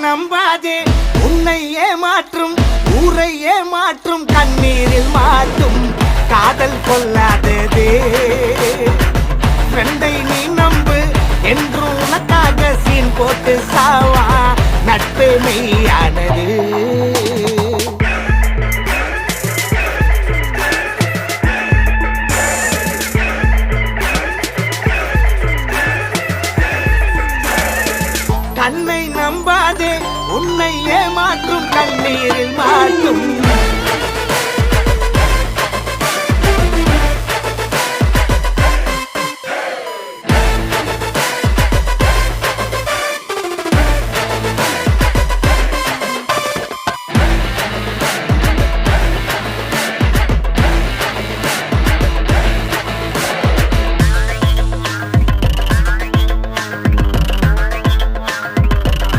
நம்பாதே உன்னை ஏமாற்றும் ஊரை ஏமாற்றும் கண்ணீரில் மாட்டும் காதல் கொள்ளாததே ஃப்ரெண்டை நீ நம்பு என்று உனக்காக சீன் போட்டு சாவா நட்பு மெய்யானது கண்ணை நம்பாதே உன்னை ஏமாற்றும் கண்ணீரில் மாட்டும்